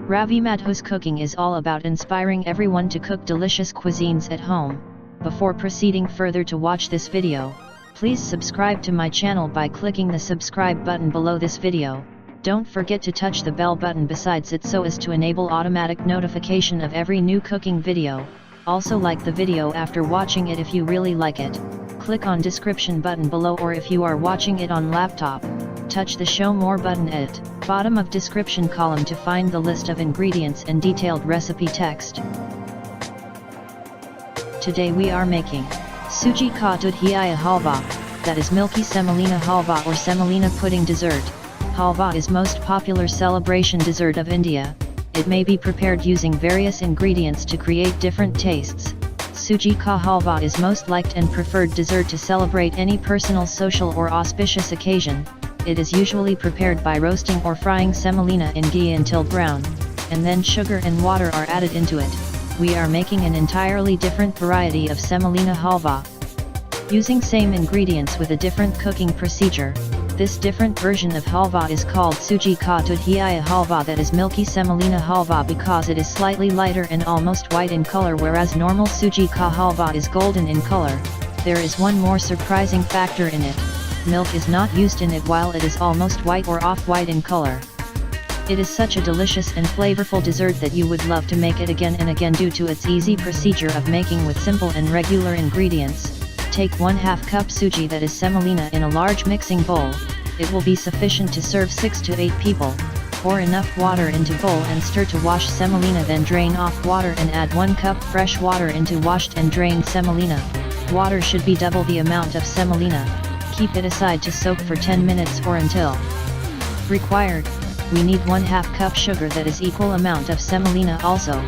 Ravi Madhu's cooking is all about inspiring everyone to cook delicious cuisines at home. Before proceeding further to watch this video, please subscribe to my channel by clicking the subscribe button below this video. Don't forget to touch the bell button besides it so as to enable automatic notification of every new cooking video. Also like the video after watching it if you really like it. Click on description button below, or if you are watching it on laptop, touch the show more button at bottom of description column to find the list of ingredients and detailed recipe text. Today we are making Suji ka Dudhiya Halwa, that is Milky Semolina Halwa or Semolina pudding dessert. Halwa is most popular celebration dessert of India. It may be prepared using various ingredients to create different tastes. Suji ka Halwa is most liked and preferred dessert to celebrate any personal, social or auspicious occasion. It is usually prepared by roasting or frying semolina in ghee until brown, and then sugar and water are added into it. We are making an entirely different variety of semolina halwa, using same ingredients with a different cooking procedure. This different version of halwa is called Suji ka Dudhiya Halwa, that is Milky Semolina Halwa, because it is slightly lighter and almost white in color, whereas normal Suji ka Halwa is golden in color. There is one more surprising factor in it. Milk is not used in it, while it is almost white or off-white in color. It is such a delicious and flavorful dessert that you would love to make it again and again due to its easy procedure of making with simple and regular ingredients. Take 1/2 cup suji, that is semolina, in a large mixing bowl. It will be sufficient to serve 6 to 8 people. Pour enough water into bowl and stir to wash semolina, then drain off water and add 1 cup fresh water into washed and drained semolina. Water should be double the amount of semolina. Keep it aside to soak for 10 minutes or until required. We need 1/2 cup sugar, that is equal amount of semolina also.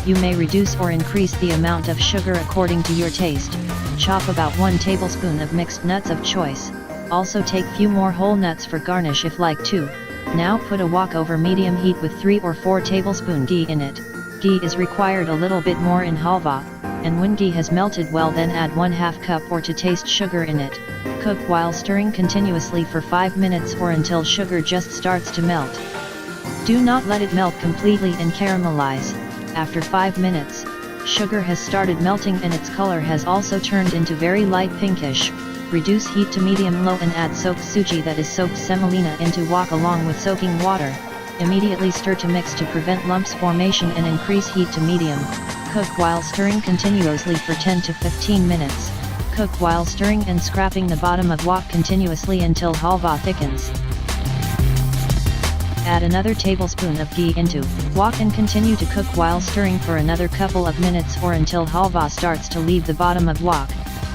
You may reduce or increase the amount of sugar according to your taste. Chop about 1 tablespoon of mixed nuts of choice. Also take few more whole nuts for garnish if like to. Now put a wok over medium heat with 3 or 4 tablespoon ghee in it. Ghee is required a little bit more in halwa, and when ghee has melted well, then add 1/2 cup or to taste sugar in it. Cook while stirring continuously for 5 minutes or until sugar just starts to melt. Do not let it melt completely and caramelize. After 5 minutes, sugar has started melting and its color has also turned into very light pinkish. Reduce heat to medium-low and add soaked suji, that is soaked semolina, into wok along with soaking water. Immediately stir to mix to prevent lumps formation and increase heat to medium. Cook while stirring continuously for 10 to 15 minutes. Cook while stirring and scraping the bottom of wok continuously until halwa thickens. Add another tablespoon of ghee into wok and continue to cook while stirring for another couple of minutes or until halwa starts to leave the bottom of wok.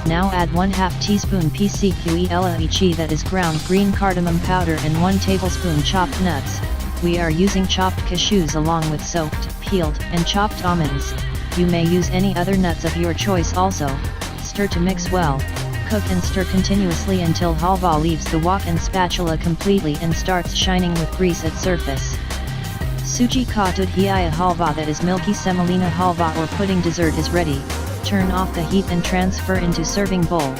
Now add 1/2 teaspoon pqelaichi, that is ground green cardamom powder, and 1 tablespoon chopped nuts. We are using chopped cashews along with soaked, peeled, and chopped almonds. You may use any other nuts of your choice also. Stir to mix well. Cook and stir continuously until halwa leaves the wok and spatula completely and starts shining with grease at surface. Suji ka Dudhiya Halwa, that is Milky Semolina Halwa or pudding dessert, is ready. Turn off the heat and transfer into serving bowl.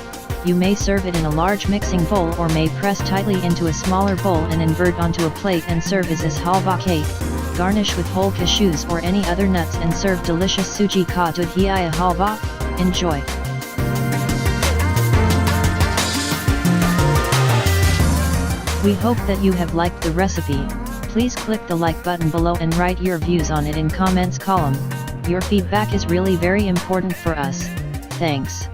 You may serve it in a large mixing bowl or may press tightly into a smaller bowl and invert onto a plate and serve as halwa cake. Garnish with whole cashews or any other nuts and serve delicious Suji ka Dudhiya Halwa. Enjoy! We hope that you have liked the recipe. Please click the like button below and write your views on it in comments column. Your feedback is really very important for us. Thanks.